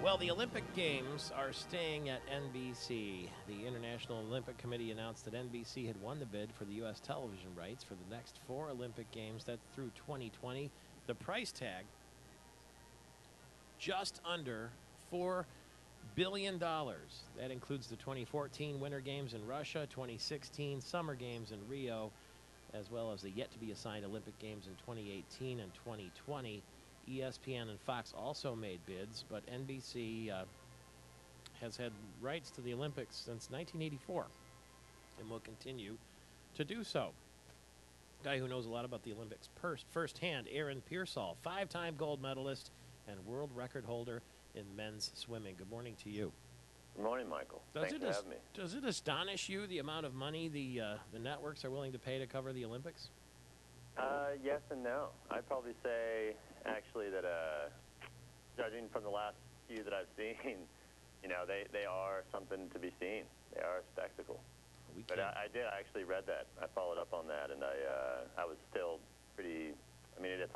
Well, the Olympic Games are staying at NBC. The International Olympic Committee announced that NBC had won the bid for the U.S. television rights for the next 4 Olympic Games. That's through 2020. The price tag, just under $4 billion. That includes the 2014 Winter Games in Russia, 2016 Summer Games in Rio, as well as the yet-to-be-assigned Olympic Games in 2018 and 2020. ESPN and Fox also made bids, but NBC has had rights to the Olympics since 1984 and will continue to do so. Guy who knows a lot about the Olympics firsthand, Aaron Pearsall, 5-time gold medalist and world record holder in men's swimming. Good morning to you. Good morning, Michael. Thanks for having me. Does it astonish you the amount of money the networks are willing to pay to cover the Olympics? Yes and no. I'd probably say, actually, that judging from the last few that I've seen, they are something to be seen. They are a spectacle. But I actually read that. I followed up on that, and I was still pretty. I mean, it's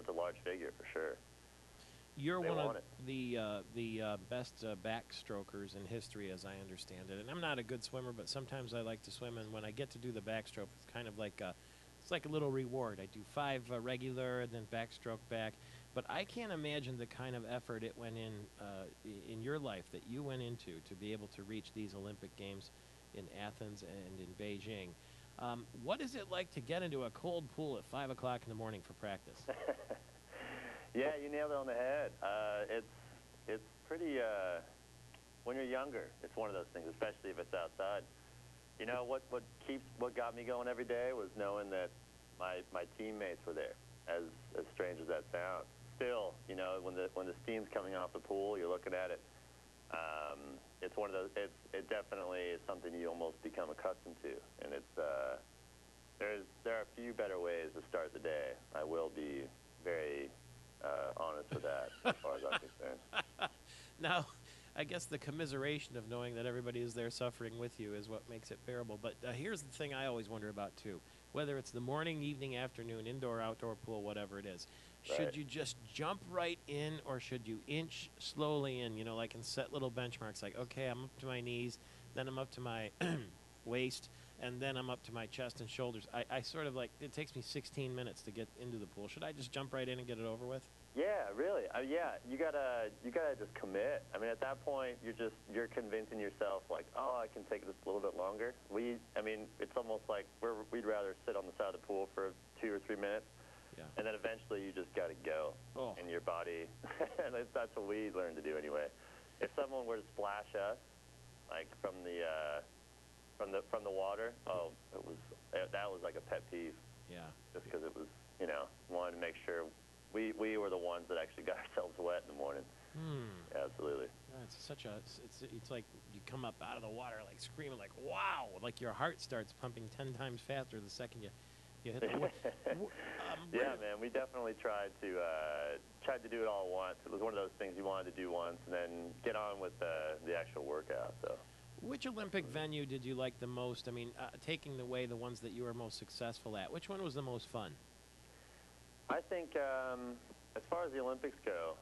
a large figure for sure. You're one of the best backstrokers in history, as I understand it. And I'm not a good swimmer, but sometimes I like to swim, and when I get to do the backstroke, it's kind of like it's like a little reward. I do 5 regular and then backstroke back. But I can't imagine the kind of effort it went in your life that you went into to be able to reach these Olympic Games in Athens and in Beijing. What is it like to get into a cold pool at 5 o'clock in the morning for practice? Yeah, you nailed it on the head. It's pretty. When you're younger, it's one of those things, especially if it's outside. You know what got me going every day was knowing that my teammates were there. As strange as that sounds, still, when the steam's coming off the pool, you're looking at it. It's one of those. It definitely is something you almost become accustomed to, and it's there are a few better ways to start the day. I will be very honest with that, as far as I'm concerned. Now, I guess the commiseration of knowing that everybody is there suffering with you is what makes it bearable. But here's the thing I always wonder about, too. Whether it's the morning, evening, afternoon, indoor, outdoor pool, whatever it is, should you just jump right in or should you inch slowly in, like and set little benchmarks like, okay, I'm up to my knees, then I'm up to my waist, and then I'm up to my chest and shoulders. I sort of it takes me 16 minutes to get into the pool. Should I just jump right in and get it over with? Yeah, really. Yeah, you gotta just commit. I mean, at that point, you're convincing yourself like, oh, I can take this a little bit longer. It's almost like we'd rather sit on the side of the pool for 2 or 3 minutes, and then eventually you just gotta go in your body, and that's what we learned to do anyway. If someone were to splash us, like from the water, that was like a pet peeve. Yeah. Just because it was, wanted to make sure. We were the ones that actually got ourselves wet in the morning. Yeah, absolutely. It's like you come up out of the water like screaming like wow, like your heart starts pumping 10 times faster the second you hit the water. Yeah, man, we definitely tried to do it all at once. It was one of those things you wanted to do once and then get on with the actual workout. So. Which Olympic venue did you like the most? I mean, taking away the ones that you were most successful at, which one was the most fun? I think as far as the Olympics go,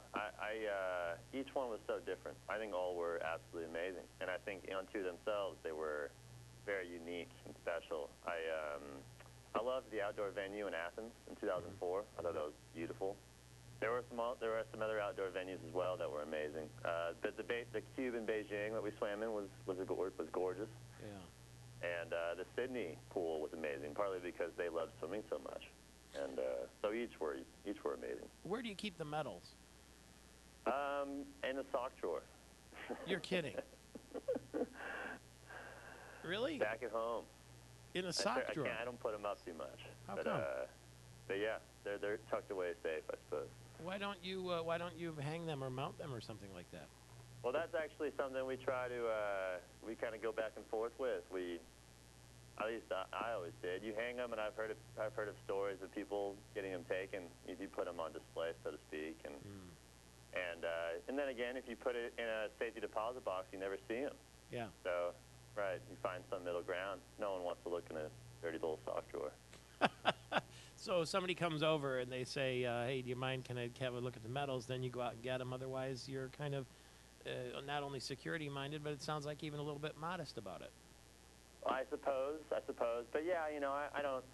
each one was so different. I think all were absolutely amazing. And I think unto themselves, they were very unique and special. I loved the outdoor venue in Athens in 2004. I thought that was beautiful. There were some other outdoor venues as well that were amazing. The cube in Beijing that we swam in was gorgeous. Yeah. And the Sydney pool was amazing, partly because they loved swimming so much. And so each were amazing. Where do you keep the medals? In the sock drawer. You're kidding. Really? Back at home. In a sock drawer? I don't put them up too much. How come? But yeah, they're tucked away safe, I suppose. Why don't you hang them or mount them or something like that? Well, that's actually something we try to we kind of go back and forth with. At least I always did. You hang them, and I've heard of stories of people getting them taken if you put them on display, so to speak, and then again, if you put it in a safety deposit box, you never see them. Yeah. So, right, you find some middle ground. No one wants to look in a dirty little sock drawer. So somebody comes over and they say, hey, do you mind, can I have a look at the medals? Then you go out and get them. Otherwise, you're kind of not only security-minded, but it sounds like even a little bit modest about it. I suppose. But yeah, I don't.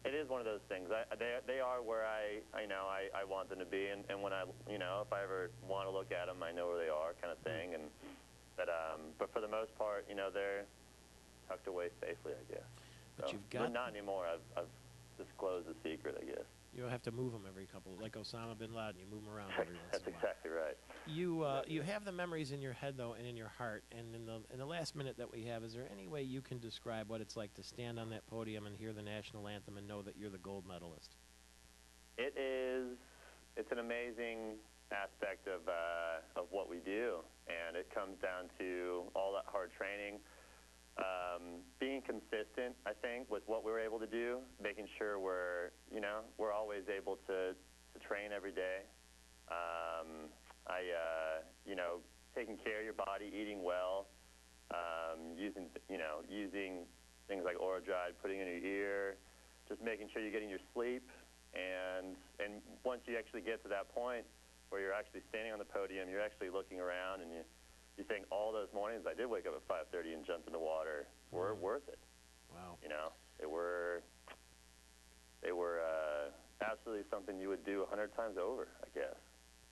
It is one of those things. They are where I want them to be, and when if I ever want to look at them, I know where they are, kind of thing. But for the most part, they're tucked away safely, I guess. But But not anymore. I've disclosed the secret, I guess. You have to move them every couple, like Osama bin Laden. You move them around every once That's in a while. exactly right. You have the memories in your head though, and in your heart. And in the last minute that we have, is there any way you can describe what it's like to stand on that podium and hear the national anthem and know that you're the gold medalist? It is. It's an amazing aspect of what we do, and it comes down to all that hard training. Being consistent, I think, with what we're able to do, making sure we're always able to train every day. Taking care of your body, eating well, using things like Orodride, putting in your ear, just making sure you're getting your sleep, and once you actually get to that point where you're actually standing on the podium, you're actually looking around, and you think all those mornings I did wake up at 5:30 and jump in the water were worth it. Wow. They were absolutely something you would do 100 times over, I guess.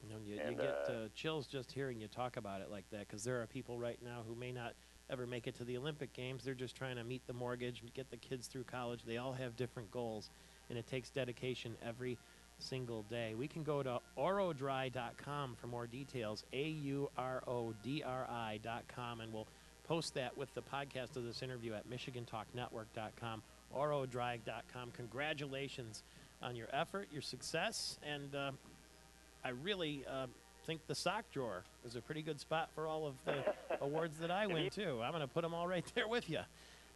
You get chills just hearing you talk about it like that, because there are people right now who may not ever make it to the Olympic Games. They're just trying to meet the mortgage, get the kids through college. They all have different goals, and it takes dedication every single day. We can go to aurodry.com for more details, AURODRI.com, and we'll post that with the podcast of this interview at MichiganTalkNetwork.com, aurodry.com. Congratulations on your effort, your success, and I really think the sock drawer is a pretty good spot for all of the awards that I win, too. I'm going to put them all right there with you.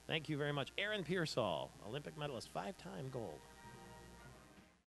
Thank you very much. Aaron Pearsall, Olympic medalist, 5-time gold.